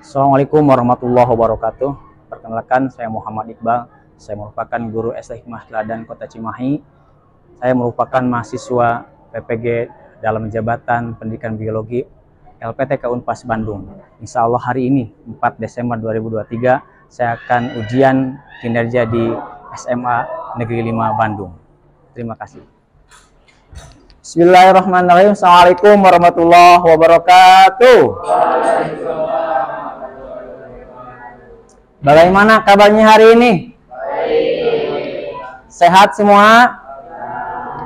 Assalamualaikum warahmatullahi wabarakatuh. Perkenalkan, saya Muhammad Iqbal. Saya merupakan guru SD Hikmah Teladan Kota Cimahi. Saya merupakan mahasiswa PPG dalam Jabatan Pendidikan Biologi LPTK Unpas Bandung. Insya Allah hari ini 4 Desember 2023 saya akan ujian kinerja di SMA Negeri 5 Bandung. Terima kasih. Bismillahirrahmanirrahim. Assalamualaikum warahmatullahi wabarakatuh. Bagaimana kabarnya hari ini? Baik. Sehat semua?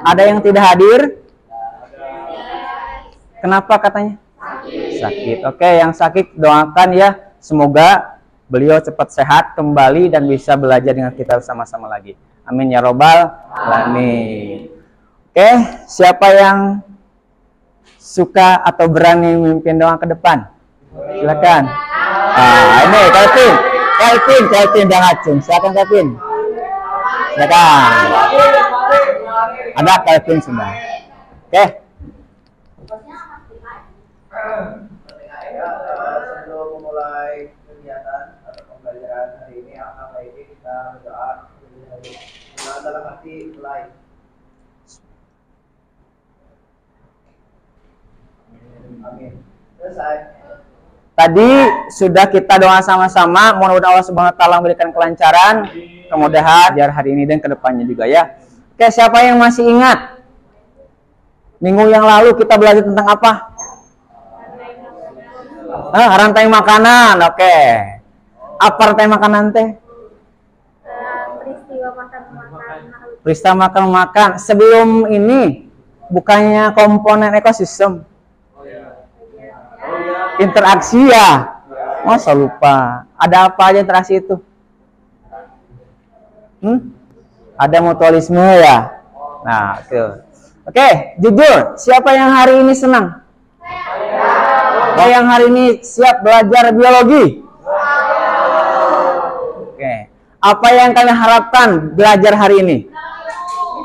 Ada yang tidak hadir? Kenapa katanya? Sakit. Oke, yang sakit doakan ya, semoga beliau cepat sehat kembali dan bisa belajar dengan kita sama-sama lagi. Amin ya robbal alamin. Oke, siapa yang suka atau berani memimpin doa ke depan? Silakan. Ini Kelvin dan Acung. Silakan Kelvin. Silakan. Ada Kelvin sudah. Oke. Sebelum memulai kegiatan atau pembelajaran hari ini, alangkah baiknya kita berdoa dalam hati live. Amin. Selesai. Tadi sudah kita doa sama-sama, mudah-mudahan Allah Subhanahu wa taala memberikan kelancaran, kemudahan biar hari ini dan kedepannya juga ya. Oke, siapa yang masih ingat? Minggu yang lalu kita belajar tentang apa? Rantai makanan. Oke. Apa rantai makanan teh? Peristiwa makan. Sebelum ini bukannya komponen ekosistem? Interaksi ya. Masa lupa. Ada apa aja interaksi itu? Ada mutualisme ya. Nah, oke, jujur, siapa yang hari ini senang? Siapa yang hari ini siap belajar biologi? Oke. Apa yang kalian harapkan belajar hari ini?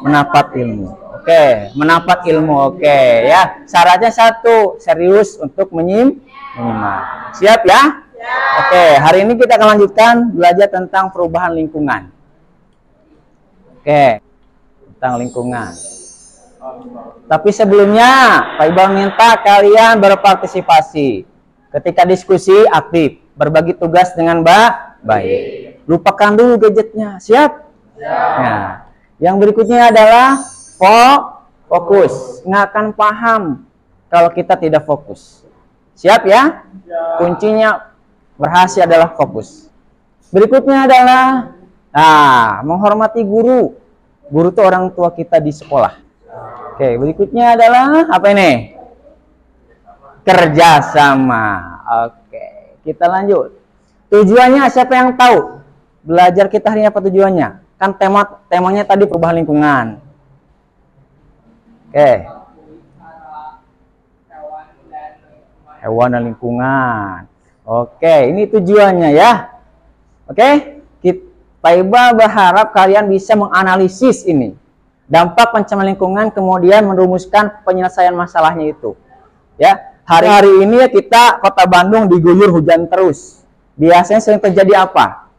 Menapat ilmu. Oke, menapat ilmu. Oke, ya. Syaratnya satu, serius untuk menyimak. Siap ya? Oke, hari ini kita akan lanjutkan belajar tentang perubahan lingkungan. Oke, tentang lingkungan. Tapi sebelumnya, Pak Iqbal minta kalian berpartisipasi. Ketika diskusi, aktif. Berbagi tugas dengan baik. Lupakan dulu gadgetnya. Siap? Nah, yang berikutnya adalah fokus. Nggak akan paham kalau kita tidak fokus. Siap ya? Kuncinya berhasil adalah fokus. Berikutnya adalah menghormati guru. Guru itu orang tua kita di sekolah. Oke, berikutnya adalah apa ini? Kerjasama. Oke, kita lanjut. Tujuannya siapa yang tahu? Belajar kita hari ini apa tujuannya? Kan temanya tadi perubahan lingkungan. Oke. Hewan dan lingkungan. Oke, ini tujuannya ya. Oke, Pak Iqbal berharap kalian bisa menganalisis ini. Dampak pencemaran lingkungan, kemudian merumuskan penyelesaian masalahnya itu. Ya, hari ini kita Kota Bandung diguyur hujan terus. Biasanya sering terjadi apa?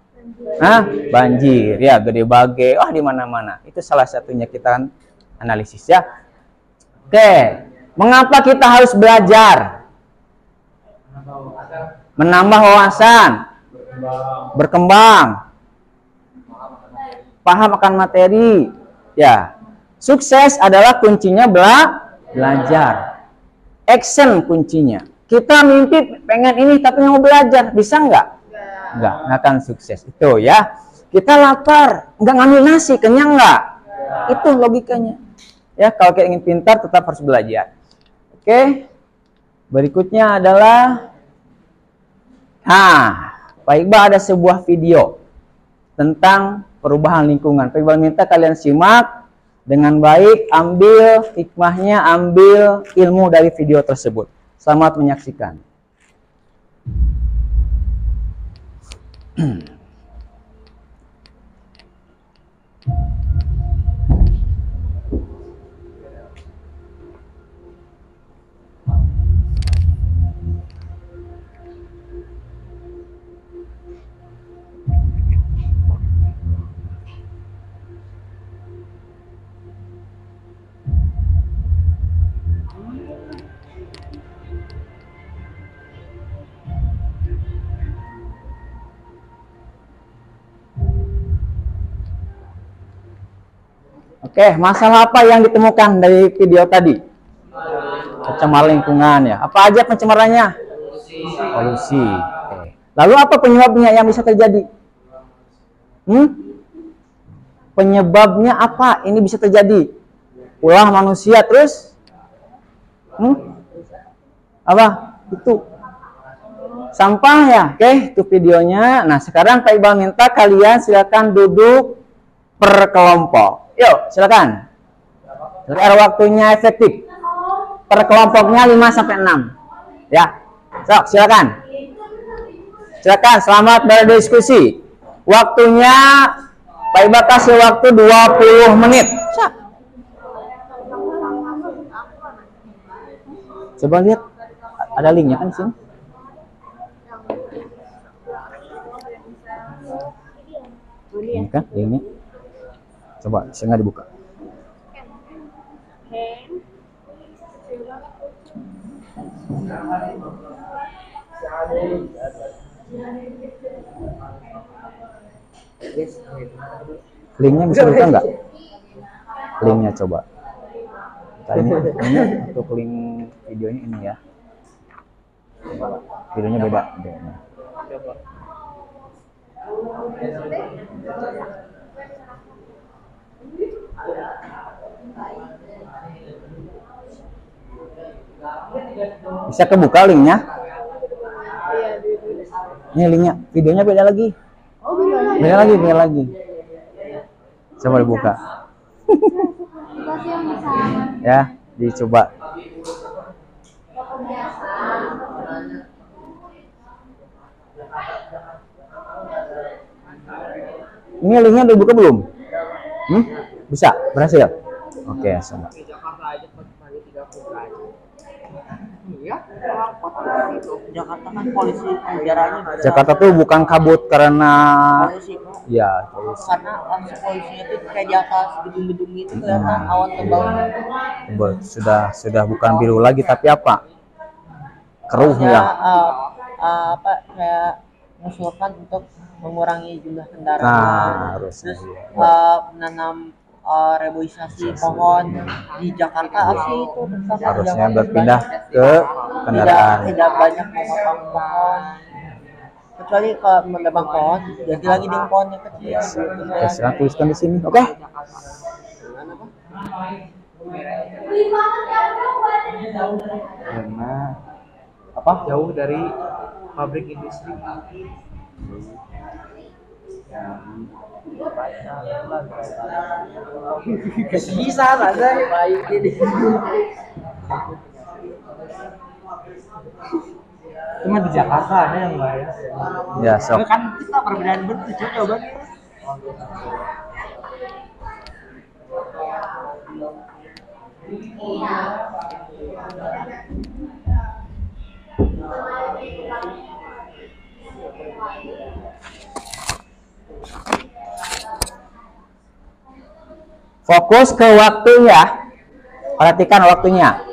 Banjir, ya, gede bage, di mana-mana. Itu salah satunya kita analisis ya. Oke, mengapa kita harus belajar? Menambah wawasan, berkembang, paham akan materi. Ya, sukses adalah kuncinya belajar. Action kuncinya. Kita mimpi pengen ini tapi mau belajar, bisa nggak? Nggak akan sukses. Itu ya. Kita lapar, nggak ngambil nasi, kenyang nggak? Itu logikanya. Ya, kalau kita ingin pintar tetap harus belajar. Oke. Berikutnya adalah Pak Iqbal ada sebuah video tentang perubahan lingkungan. Pak Iqbal minta kalian simak dengan baik, ambil hikmahnya, ambil ilmu dari video tersebut. Selamat menyaksikan. Oke, masalah apa yang ditemukan dari video tadi? Pencemaran lingkungan ya. Apa aja pencemarannya? Polusi. Oke. Lalu apa penyebabnya yang bisa terjadi? Penyebabnya apa ini bisa terjadi? Ulah manusia terus? Apa? Itu sampah ya. Oke, itu videonya. Nah, sekarang Pak Iqbal minta kalian silakan duduk per kelompok. Yuk, silakan. Biar waktunya efektif. Per kelompoknya 5 sampai 6. Ya. Sok, silakan. Silakan, selamat berdiskusi. Waktunya Pak Iqbal kasih waktu 20 menit. Coba lihat. Ada linknya kan sini? Ini kan linknya. Coba, saya nggak dibuka. Linknya bisa buka nggak? Linknya coba. Ini untuk link videonya ini ya. Videonya beda. Bisa kebuka linknya? Ini linknya, videonya beda lagi. Beda lagi. Coba dibuka. Ya, dicoba. Ini linknya udah dibuka belum? Bisa? Berhasil? Oke, coba. Jakarta kan polisi udaranya Jakarta tuh bukan kabut karena polisi, ya polisi. karena langsung polisinya tuh kayak di atas gedung-gedung itu kelihatan awan tebal. Sudah bukan biru lagi tapi apa? Keruh ya. Apa kayak mengusulkan untuk mengurangi jumlah kendaraan. Nah, harusnya Terus iya. menanam reboisasi pohon di Jakarta sih itu Harusnya berpindah ke kendaraan. tidak banyak memotong pohon, kecuali kalau menebang pohon ganti lagi dengan pohon yang kecil. Oke, sekarang tuliskan di sini. Oke. Karena apa? Jauh dari pabrik industri. Bisa ada baik ini. Cuma di Jakarta ada yang bahaya. Ya, sok. Kan kita perbedaan bentuk coba. Fokus ke waktu ya. Perhatikan waktunya.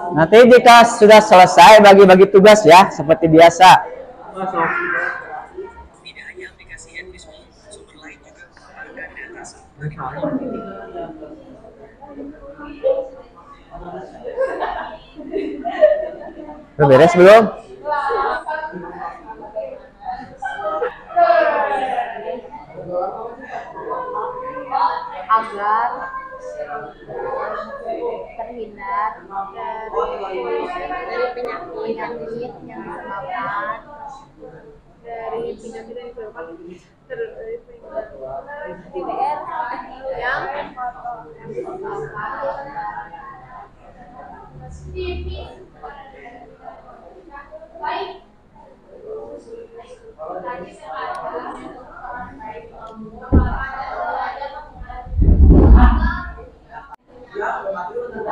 Nanti jika sudah selesai bagi-bagi tugas ya, seperti biasa. Udah beres belum? Agar terhindar dari penyakit yang disebabkan dari penyakit yang disebabkan DPR yang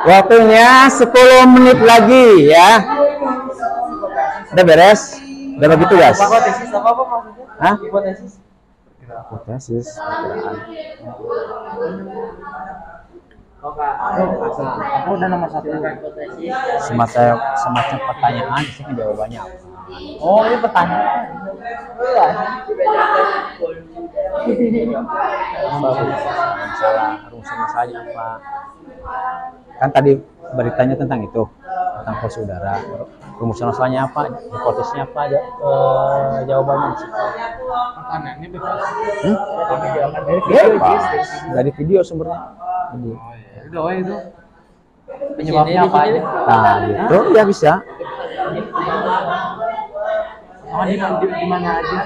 Waktunya 10 menit lagi ya. Udah beres? Udah bagi tugas? Hipotesis apa maksudnya? Hah? Hipotesis. Hipotesis, perkiraan. Aku udah nomor 1. Semacam pertanyaan, di sini jawabannya apa? Oh, ini pertanyaan. Masalah rumusnya masalahnya apa? Kan tadi beritanya tentang itu, tentang polusi udara. Rumusnya masalahnya apa? Hipotesisnya apa aja? Jawabannya di situ. Pertanyaannya bebas. Bebas. Dari video sumbernya. Jadi, Itu itu. Penyebabnya apa aja? nah, gitu ya bisa. Sama di mana aja?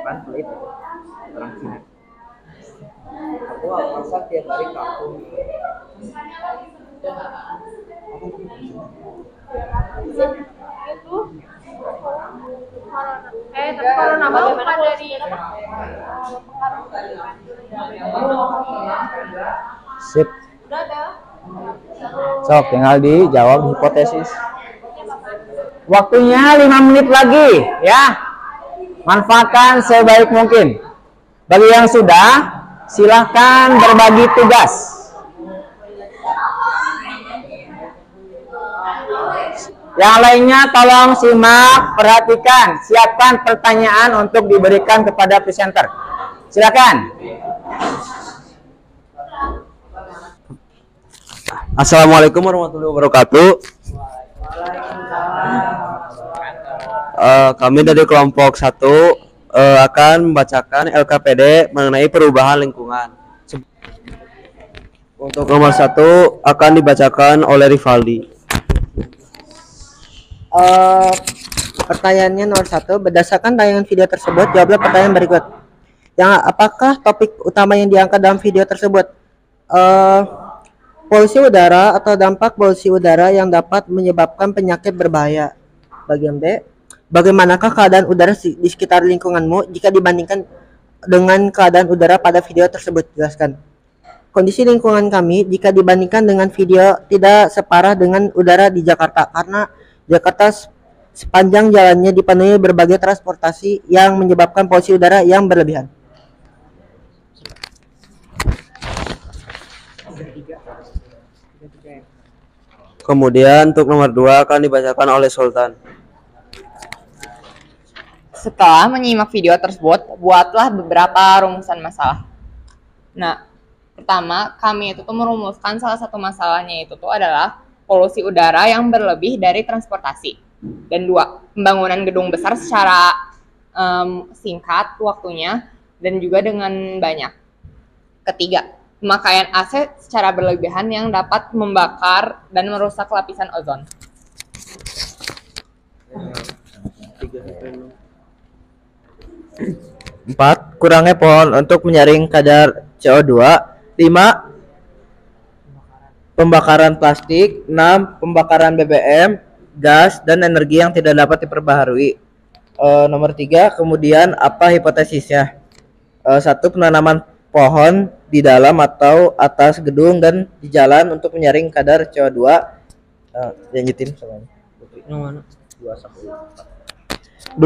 Kan pelit orang sini. Aku masak tiap hari kampung. itu tapi kalau nama bukan dari Sip. udah ada. Sok, tinggal dijawab hipotesis. Waktunya 5 menit lagi ya. Manfaatkan sebaik mungkin. Bagi yang sudah, silahkan berbagi tugas. Yang lainnya tolong simak, perhatikan, siapkan pertanyaan untuk diberikan kepada presenter. Silakan. Assalamualaikum warahmatullahi wabarakatuh. Kami dari kelompok 1 akan membacakan LKPD mengenai perubahan lingkungan. Untuk nomor 1 akan dibacakan oleh Rivaldi. Pertanyaannya nomor 1, berdasarkan tayangan video tersebut, jawablah pertanyaan berikut. Yang apakah topik utama yang diangkat dalam video tersebut? Polusi udara atau dampak polusi udara yang dapat menyebabkan penyakit berbahaya. Bagian B, bagaimanakah keadaan udara di sekitar lingkunganmu jika dibandingkan dengan keadaan udara pada video tersebut? Jelaskan. Kondisi lingkungan kami jika dibandingkan dengan video tidak separah dengan udara di Jakarta, karena Jakarta sepanjang jalannya dipenuhi berbagai transportasi yang menyebabkan polusi udara yang berlebihan. Kemudian untuk nomor 2 akan dibacakan oleh Sultan. Setelah menyimak video tersebut, buatlah beberapa rumusan masalah. Nah, pertama, kami itu merumuskan salah satu masalahnya itu adalah polusi udara yang berlebih dari transportasi. Dan 2, pembangunan gedung besar secara singkat waktunya dan juga dengan banyak. Ketiga, pemakaian AC secara berlebihan yang dapat membakar dan merusak lapisan ozon. 4, kurangnya pohon untuk menyaring kadar CO2. 5, pembakaran plastik. 6, pembakaran BBM, gas, dan energi yang tidak dapat diperbaharui. Nomor 3, kemudian apa hipotesisnya? 1, penanaman pohon di dalam atau atas gedung dan di jalan untuk menyaring kadar CO2. Lanjutin soalnya. 2.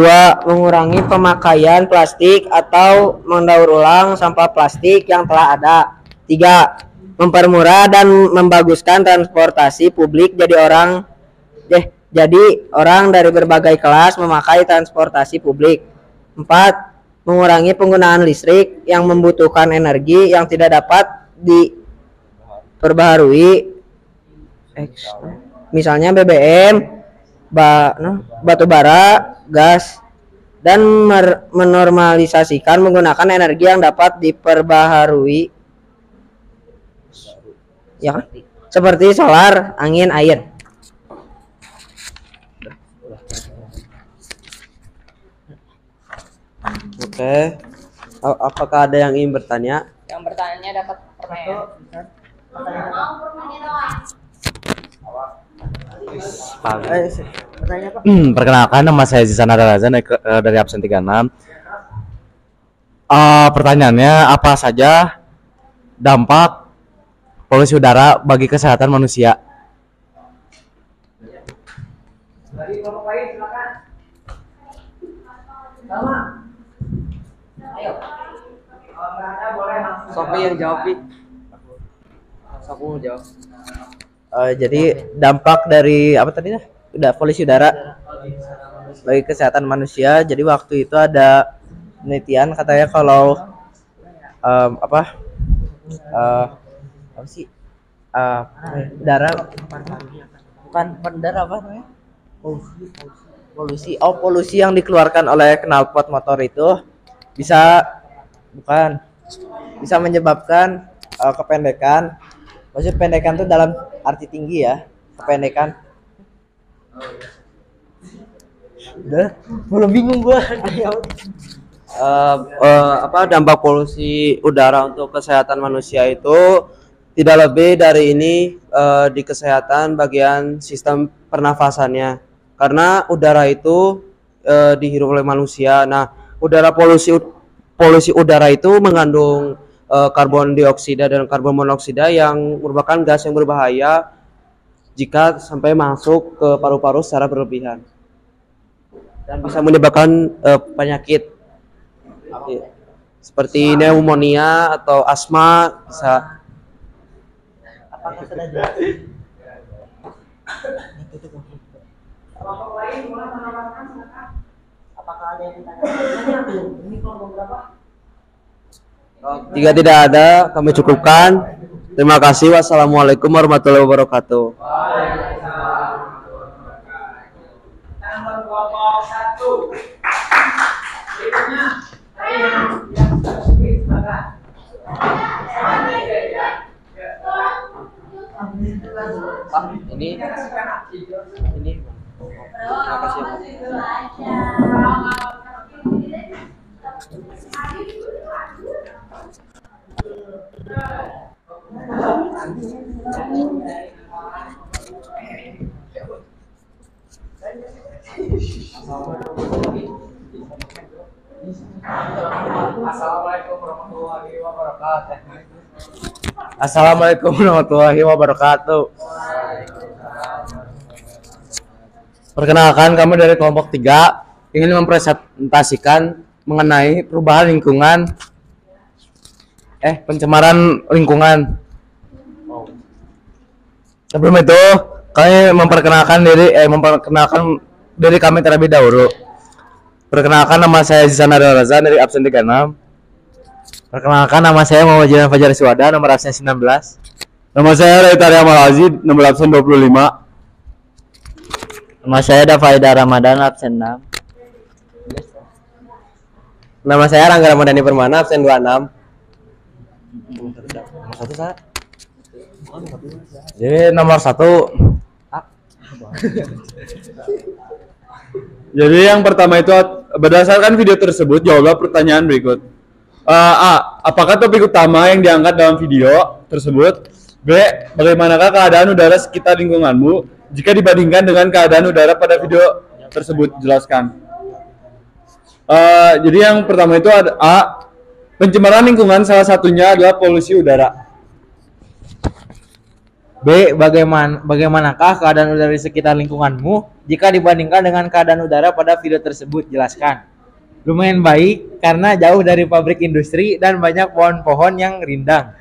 Mengurangi pemakaian plastik atau mendaur ulang sampah plastik yang telah ada. 3. Mempermurah dan membaguskan transportasi publik jadi orang dari berbagai kelas memakai transportasi publik. 4. Mengurangi penggunaan listrik yang membutuhkan energi yang tidak dapat diperbaharui, misalnya BBM, batu bara, gas, dan menormalisasikan menggunakan energi yang dapat diperbaharui, ya kan? Seperti solar, angin, air. Oke. Apakah ada yang ingin bertanya? Yang bertanya dapat pertanyaan. Pertanyaan Pak. Perkenalkan, nama saya Zisan Razan dari absen 36. Pertanyaannya, apa saja dampak polusi udara bagi kesehatan manusia? Dari kelompok lain silakan. Sama. Ayo. Kalau nggak ada boleh langsung. Sofi yang jawab, Pi. Sofi mau jawab. Jadi dampak dari apa tadi ya? Udah polusi udara bagi kesehatan manusia. Jadi waktu itu ada penelitian katanya kalau apa sih udara bukan udara apa namanya? Polusi yang dikeluarkan oleh knalpot motor itu bisa menyebabkan kependekan. Maksud pendekan itu dalam arti tinggi ya, kependekan. Udah, belum bingung gua. Dampak polusi udara untuk kesehatan manusia itu tidak lebih dari ini di kesehatan bagian sistem pernafasannya. Karena udara itu dihirup oleh manusia. Nah, polusi udara itu mengandung karbon dioksida dan karbon monoksida yang merupakan gas yang berbahaya jika sampai masuk ke paru-paru secara berlebihan dan bisa menyebabkan penyakit seperti pneumonia atau asma bisa. Apakah sudah jelas? Kelompok lain boleh menambahkan silakan. Apakah ada yang ditanya? Ini kelompok berapa? Jika tidak ada, kami cukupkan. Terima kasih. Wassalamualaikum warahmatullahi wabarakatuh. Nomor kelompok 1. Berikutnya, yang silakan. Pak, ini. Terima kasih. Assalamualaikum warahmatullahi wabarakatuh. Perkenalkan, kami dari kelompok 3 ingin mempresentasikan mengenai perubahan lingkungan pencemaran lingkungan. Sebelum itu, kami memperkenalkan diri kami terlebih dahulu. Perkenalkan, nama saya Zisan Razan dari absen 36. Perkenalkan, nama saya Muhammad Fajar Siwada, nomor absen 19. Nama saya Raitaria Malazid, nomor absen 25. Nama saya Dafaida Ramadan, absen 6. Nama saya Rangga Ramadhani Permana, absen 26. Jadi nomor 1. Jadi yang pertama itu, berdasarkan video tersebut, jawablah pertanyaan berikut. A. Apakah topik utama yang diangkat dalam video tersebut? B. Bagaimanakah keadaan udara sekitar lingkunganmu jika dibandingkan dengan keadaan udara pada video tersebut? Jelaskan. Jadi yang pertama itu ada A. Pencemaran lingkungan, salah satunya adalah polusi udara. B. Bagaimanakah keadaan udara di sekitar lingkunganmu jika dibandingkan dengan keadaan udara pada video tersebut? Jelaskan. Lumayan baik karena jauh dari pabrik industri dan banyak pohon-pohon yang rindang.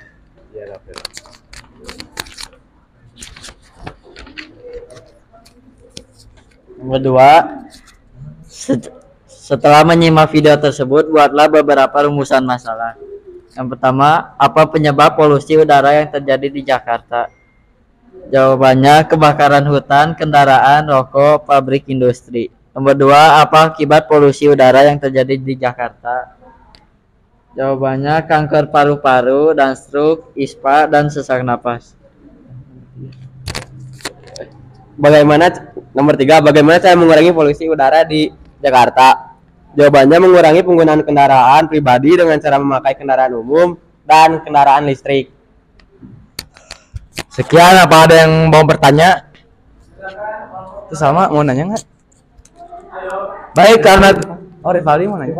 Nomor 2, setelah menyimak video tersebut, buatlah beberapa rumusan masalah. Yang pertama, apa penyebab polusi udara yang terjadi di Jakarta? Jawabannya, kebakaran hutan, kendaraan, rokok, pabrik industri. Nomor 2, apa akibat polusi udara yang terjadi di Jakarta? Jawabannya, kanker paru-paru dan stroke, ISPA, dan sesak napas. Nomor 3, bagaimana cara mengurangi polusi udara di Jakarta? Jawabannya, mengurangi penggunaan kendaraan pribadi dengan cara memakai kendaraan umum dan kendaraan listrik. Sekian, apa ada yang mau bertanya? Itu sama, mau nanya nggak? Baik, karena Rivaldi mau nanya.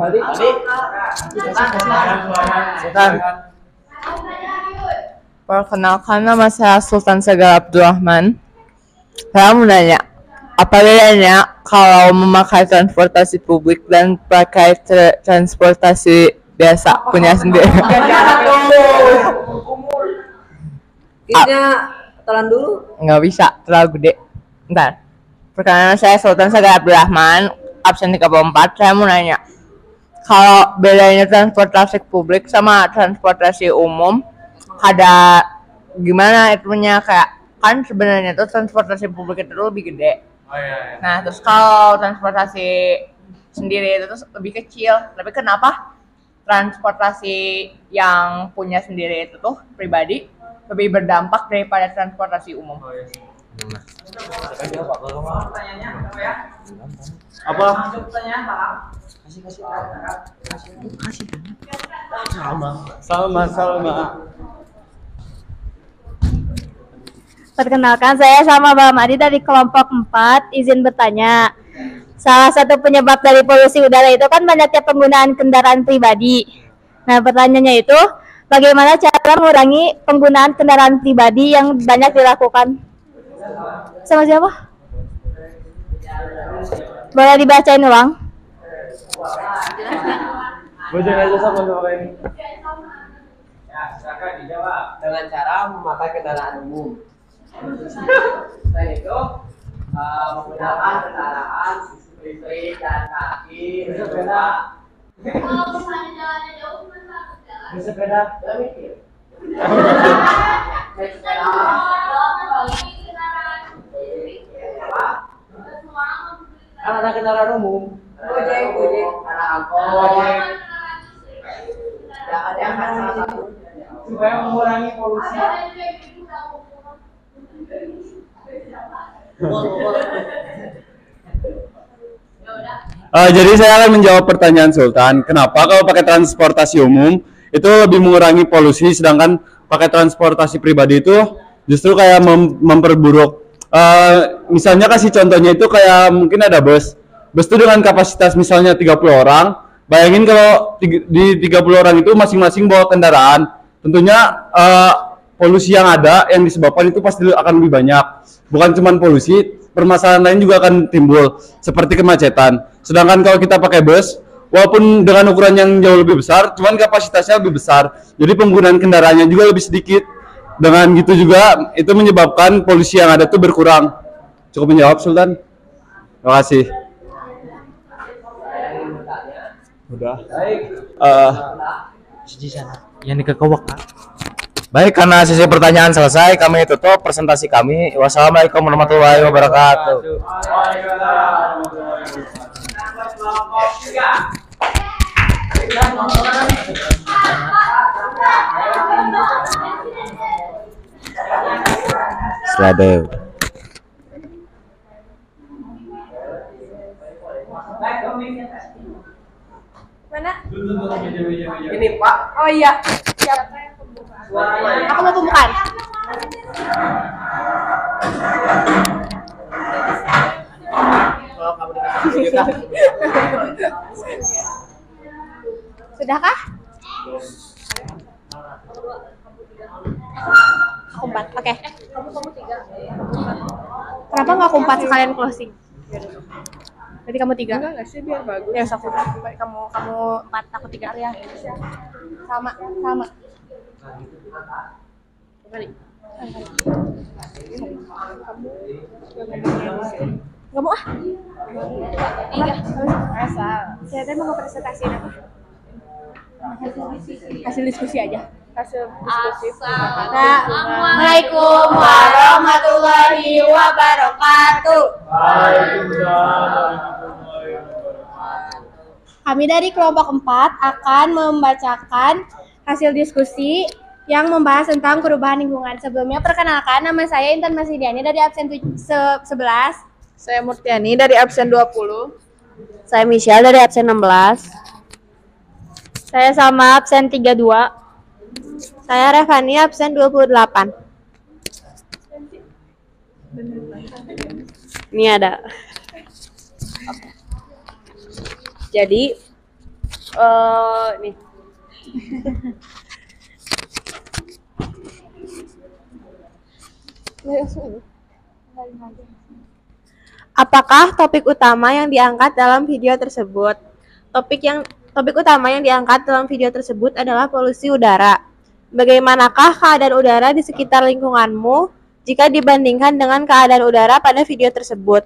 Perkenalkan, nama saya Sultan Sagar Abdurrahman. Saya mau nanya, apa bedanya kalau memakai transportasi publik dan pakai transportasi biasa punya sendiri? Kayaknya telan dulu. Nggak bisa, terlalu gede. Bentar. Perkenalkan, saya Sultan Sagar Abdurrahman, absen 34. Saya mau nanya, kalau bedanya transportasi publik sama transportasi umum, ada gimana itunya? Kayak kan sebenarnya tuh transportasi publik itu lebih gede. Nah, terus kalau transportasi sendiri itu tuh lebih kecil. Tapi kenapa transportasi yang punya sendiri itu tuh pribadi lebih berdampak daripada transportasi umum? Apa? Sama. Perkenalkan, saya sama Mbak Madi dari kelompok 4. Izin bertanya. Salah satu penyebab dari polusi udara itu kan banyaknya penggunaan kendaraan pribadi. Nah, pertanyaannya itu, bagaimana cara mengurangi penggunaan kendaraan pribadi yang banyak dilakukan? Sama siapa? Boleh dibacain ulang? Silakan dijawab dengan cara memakai kendaraan umum. Selain itu, menggunakan kendaraan listrik dan kaki, bersepeda. Bersepeda, tidak mikir. Ada kendaraan umum. Gojek, ada angkot. Ya, ada yang salah satu supaya mengurangi polusi. Jadi saya akan menjawab pertanyaan Sultan. Kenapa kalau pakai transportasi umum itu lebih mengurangi polusi, sedangkan pakai transportasi pribadi itu justru kayak memperburuk. Misalnya kasih contohnya itu kayak mungkin ada bus itu dengan kapasitas misalnya 30 orang. Bayangin kalau di 30 orang itu masing-masing bawa kendaraan, tentunya polusi yang ada yang disebabkan itu pasti akan lebih banyak. Bukan cuma polusi, permasalahan lain juga akan timbul seperti kemacetan. Sedangkan kalau kita pakai bus, walaupun dengan ukuran yang jauh lebih besar, cuman kapasitasnya lebih besar, jadi penggunaan kendaraannya juga lebih sedikit. Dengan gitu juga itu menyebabkan polusi yang ada itu berkurang. Cukup menjawab, Sultan? Terima kasih. Udah. Baik. Yang dikekewak. Baik, karena sesi pertanyaan selesai, kami tutup presentasi kami. Wassalamualaikum warahmatullahi wabarakatuh. Selamat. Mana? Ini Pak. Oh iya. Siap. Aku mau pembukaan. Kalau kamu dikasih juga. Sudahkah? Aku 4. Oke. Kenapa nggak aku 4 sekalian closing? Berarti kamu 3. Enggak sih biar bagus. Ya, aku kamu 4, aku 3 ya. Sama. Kembali. Nggak mau ah? Iya. Asal. Saya mau presentasiin apa? Hasil diskusi aja. Assalamualaikum warahmatullahi wabarakatuh. Kami dari kelompok 4 akan membacakan hasil diskusi yang membahas tentang perubahan lingkungan. Sebelumnya perkenalkan, nama saya Intan Masidiani dari absen 11. Saya Murtiani dari absen 20. Saya Michelle dari absen 16. Saya sama absen 32. Saya Revani absen 28. Ini ada. Jadi nih. Apakah topik utama yang diangkat dalam video tersebut? Topik utama yang diangkat dalam video tersebut adalah polusi udara. Bagaimanakah keadaan udara di sekitar lingkunganmu jika dibandingkan dengan keadaan udara pada video tersebut?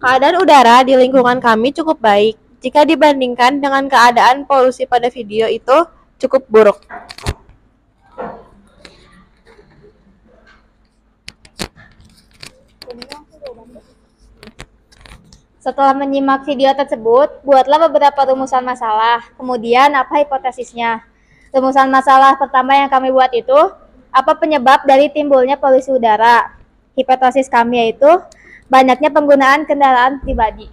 Keadaan udara di lingkungan kami cukup baik jika dibandingkan dengan keadaan polusi pada video itu cukup buruk. Setelah menyimak video tersebut, buatlah beberapa rumusan masalah. Kemudian, apa hipotesisnya? Rumusan masalah pertama yang kami buat itu, apa penyebab dari timbulnya polusi udara? Hipotesis kami yaitu, banyaknya penggunaan kendaraan pribadi.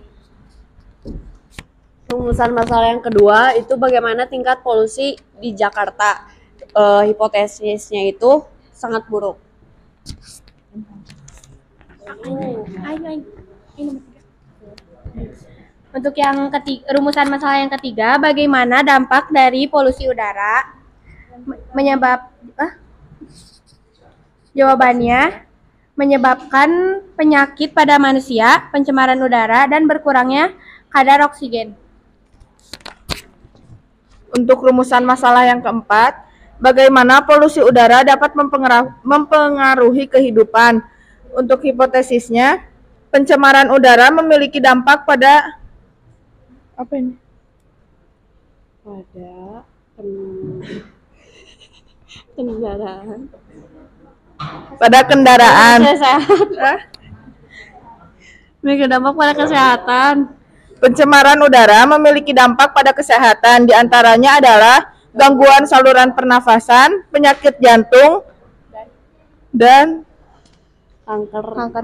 Rumusan masalah yang kedua itu bagaimana tingkat polusi di Jakarta. Hipotesisnya itu sangat buruk. Untuk yang rumusan masalah yang ketiga, bagaimana dampak dari polusi udara Jawabannya, menyebabkan penyakit pada manusia, pencemaran udara, dan berkurangnya kadar oksigen. Untuk rumusan masalah yang keempat, bagaimana polusi udara dapat mempengaruhi kehidupan. Untuk hipotesisnya, pencemaran udara memiliki dampak pada apa ini? Pada kendaraan. Pada kendaraan. Memiliki dampak pada kesehatan. Pencemaran udara memiliki dampak pada kesehatan, diantaranya adalah gangguan saluran pernafasan, penyakit jantung, dan Kanker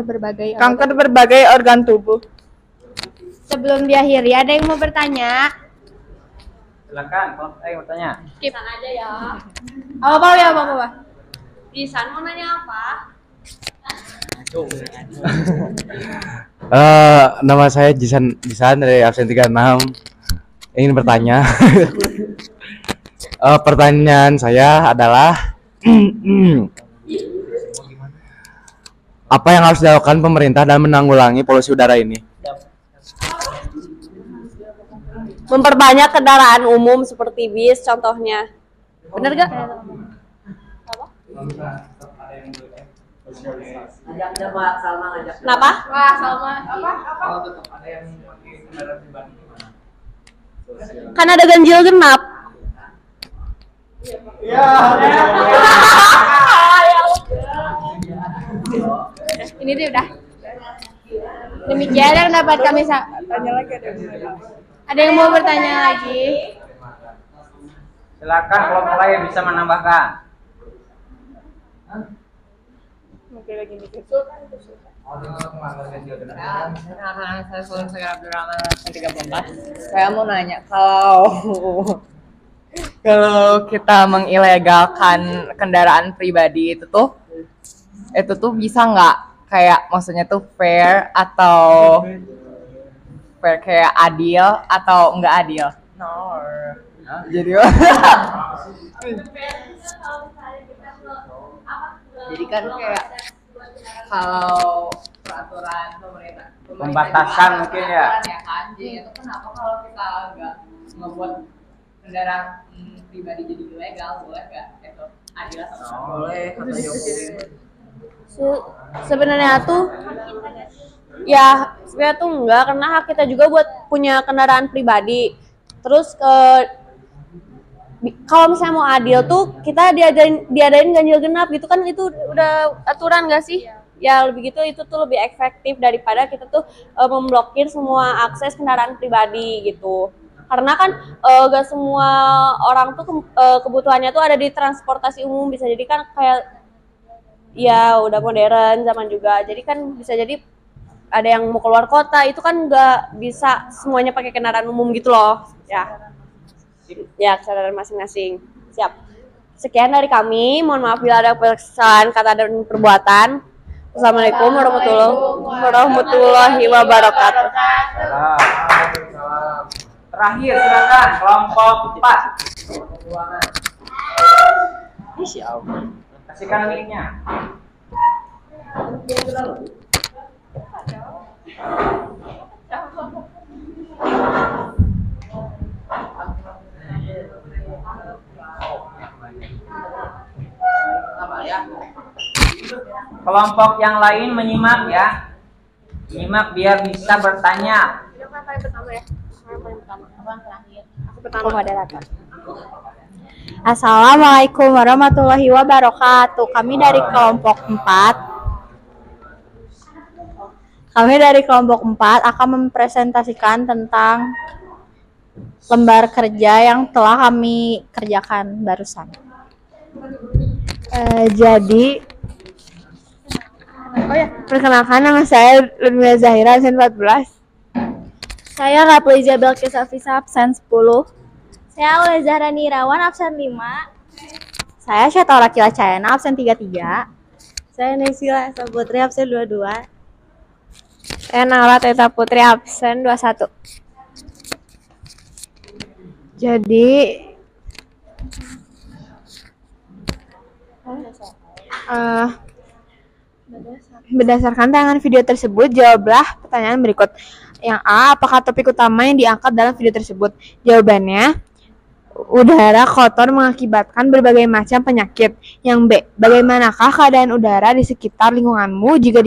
berbagai organ tubuh. Sebelum diakhiri, ada yang mau bertanya? Silakan, kalau saya mau tanya. Skip aja ya. Apa? Disan mau nanya apa? Nama saya Jisan dari absen 36. Ingin bertanya. Pertanyaan saya adalah apa yang harus dilakukan pemerintah dalam menanggulangi polusi udara ini? Memperbanyak kendaraan umum seperti bis contohnya. Bener gak? Kenapa? Wah, Salma. Kan ada ganjil genap. Ini dia udah. Demikian yang dapat kami Tanya lagi Ada yang mau bertanya lagi? Silakan kelompok lain bisa menambahkan. Saya mau nanya, kalau kita mengilegalkan kendaraan pribadi itu tuh bisa nggak kayak maksudnya tuh fair kayak adil atau nggak adil? No. Jadi jadi kan kayak kalau peraturan pemerintah Pembatasan mungkin ya. ya kan. Jadi itu kenapa kalau kita nggak ngebuat kendaraan pribadi jadi ilegal, boleh nggak itu adil atau enggak? Boleh katanya hukum. Sebenarnya tuh ya sebenarnya tuh enggak, karena hak kita juga buat punya kendaraan pribadi. Terus kalau misalnya mau adil tuh kita diadain ganjil genap gitu kan, itu udah aturan gak sih? Ya lebih gitu, itu tuh lebih efektif daripada kita tuh memblokir semua akses kendaraan pribadi gitu. Karena kan gak semua orang tuh kebutuhannya tuh ada di transportasi umum. Bisa jadi kan kayak ya udah modern zaman juga, jadi kan bisa jadi ada yang mau keluar kota, itu kan nggak bisa semuanya pakai kendaraan umum gitu loh ya kesadaran masing-masing. Siap, sekian dari kami, mohon maaf bila ada kesalahan kata dan perbuatan. Assalamualaikum warahmatullahi wabarakatuh. Terakhir silakan kelompok 4. Kasihkan linknya. Kelompok yang lain menyimak ya. Menyimak biar bisa bertanya. Assalamualaikum warahmatullahi wabarakatuh. Kami dari kelompok 4 akan mempresentasikan tentang lembar kerja yang telah kami kerjakan barusan. Perkenalkan, nama saya Ludmila Zahira, absen 14. Saya Rapliza Belkis Afisa, absen 10. Saya Aulia Zahrani Irawan, absen 5. Saya Syatora Kila Cayana, absen 33. Saya Nesila Esa Putri, absen 22. Saya Nala Teta Putri, absen 21. Jadi berdasarkan tayangan video tersebut, jawablah pertanyaan berikut. Yang A, apakah topik utama yang diangkat dalam video tersebut? Jawabannya, udara kotor mengakibatkan berbagai macam penyakit. Yang B, bagaimanakah keadaan udara di sekitar lingkunganmu jika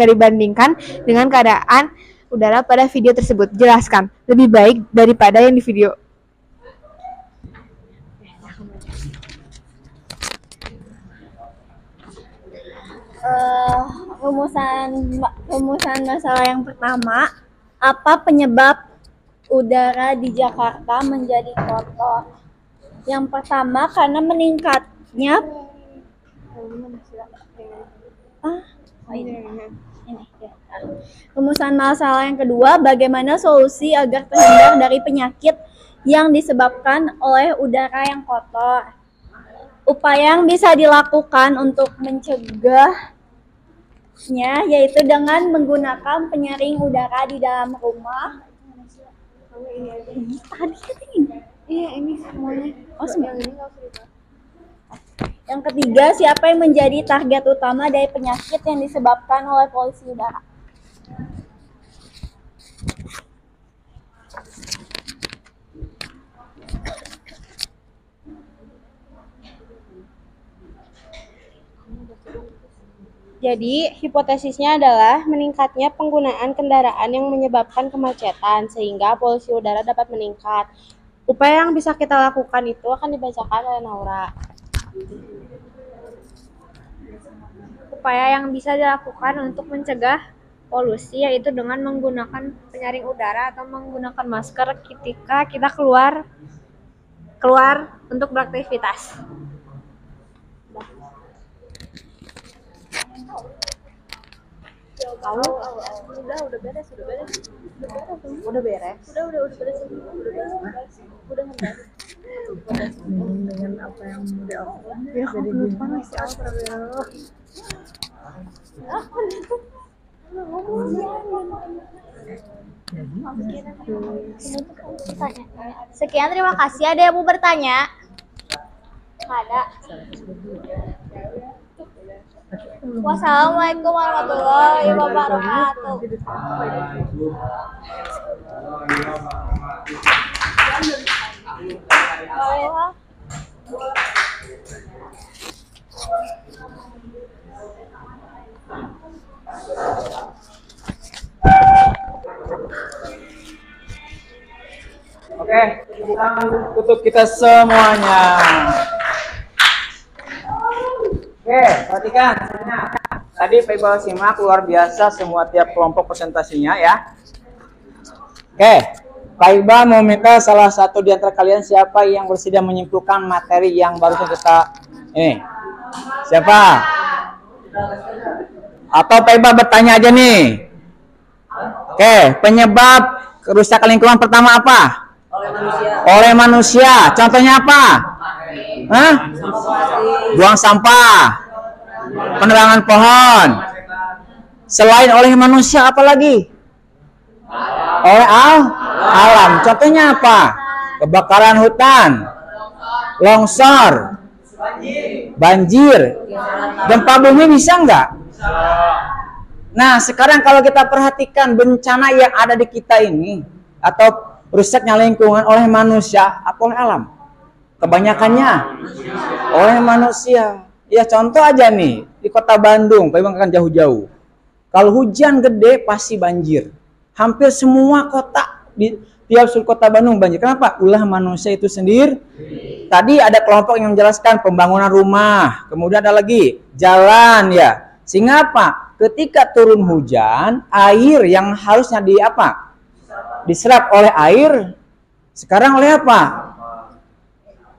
dibandingkan dengan keadaan udara pada video tersebut? Jelaskan lebih baik daripada yang di video. Rumusan masalah yang pertama, apa penyebab udara di Jakarta menjadi kotor? Yang pertama, karena meningkatnya Rumusan masalah yang kedua, bagaimana solusi agar terhindar dari penyakit yang disebabkan oleh udara yang kotor? Upaya yang bisa dilakukan untuk mencegahnya yaitu dengan menggunakan penyaring udara di dalam rumah. Ini semuanya. Yang ketiga, siapa yang menjadi target utama dari penyakit yang disebabkan oleh polusi udara? Jadi, hipotesisnya adalah meningkatnya penggunaan kendaraan yang menyebabkan kemacetan sehingga polusi udara dapat meningkat. Upaya yang bisa kita lakukan itu akan dibacakan oleh Naura. Upaya yang bisa dilakukan untuk mencegah polusi yaitu dengan menggunakan penyaring udara atau menggunakan masker ketika kita keluar untuk beraktivitas. Udah beres. Dengan apa yang mau dilakukan ya, jadi gimana sih Sekian, terima kasih. Ada yang mau bertanya? Ada. Wassalamualaikum warahmatullahi wabarakatuh. Oke, tutup kita semuanya. Oke, perhatikan. Tadi Pak Iqbal simak luar biasa semua tiap kelompok presentasinya ya. Oke, Pak Iqbal mau minta salah satu di antara kalian siapa yang bersedia menyimpulkan materi yang barusan kita ini. Siapa? Atau Pak Iqbal bertanya aja nih. Oke, penyebab kerusakan lingkungan pertama apa? Oleh manusia. Contohnya apa? Hah? Buang sampah, penebangan pohon. Selain oleh manusia apa lagi? Oleh alam. Contohnya apa? Kebakaran hutan, longsor, banjir, gempa bumi bisa nggak? Nah, sekarang kalau kita perhatikan bencana yang ada di kita ini atau rusaknya lingkungan oleh manusia apa oleh alam? Kebanyakannya oleh manusia. Ya contoh aja nih, di kota Bandung, Pak Iqbal kan jauh-jauh. Kalau hujan gede pasti banjir. Hampir semua kota di tiap sudut kota Bandung banjir. Kenapa? Ulah manusia itu sendiri. Tadi ada kelompok yang menjelaskan pembangunan rumah, kemudian ada lagi jalan ya. Sehingga apa? Ketika turun hujan, air yang harusnya diserap oleh air, sekarang oleh apa?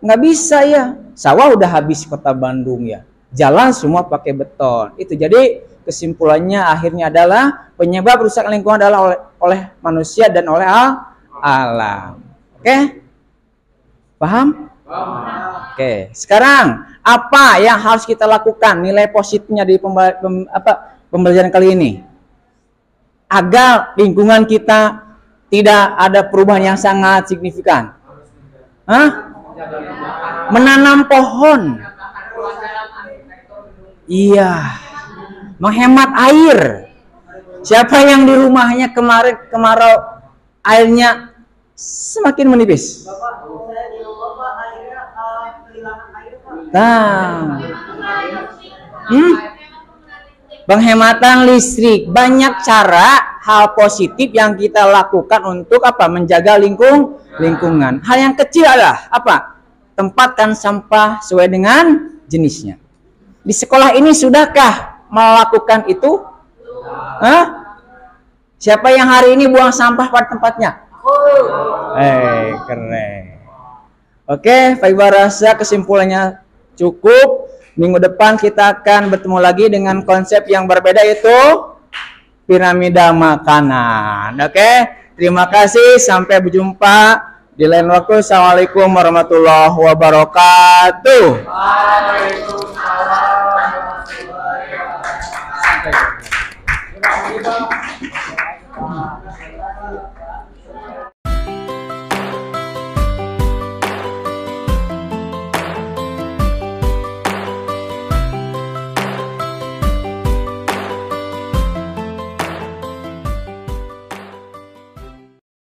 Nggak bisa ya. Sawah udah habis kota Bandung ya. Jalan semua pakai beton. Itu jadi kesimpulannya akhirnya adalah penyebab rusak lingkungan adalah oleh manusia dan oleh alam. Oke? Paham? Oke. Sekarang apa yang harus kita lakukan? Nilai positifnya di pembelajaran kali ini agar lingkungan kita tidak ada perubahan yang sangat signifikan. Hah? Menanam pohon. Iya. Menghemat air. Siapa yang di rumahnya kemarin kemarau airnya semakin menipis? Nah. Penghematan listrik, banyak cara hal positif yang kita lakukan untuk apa? Menjaga lingkungan. Hal yang kecil adalah apa? Tempatkan sampah sesuai dengan jenisnya. Di sekolah ini sudahkah melakukan itu? Hah? Siapa yang hari ini buang sampah pada tempatnya? Keren. Oke, Pak Iqbal rasa kesimpulannya cukup. Minggu depan kita akan bertemu lagi dengan konsep yang berbeda, yaitu piramida makanan. Oke, terima kasih. Sampai berjumpa di lain waktu. Assalamualaikum warahmatullahi wabarakatuh.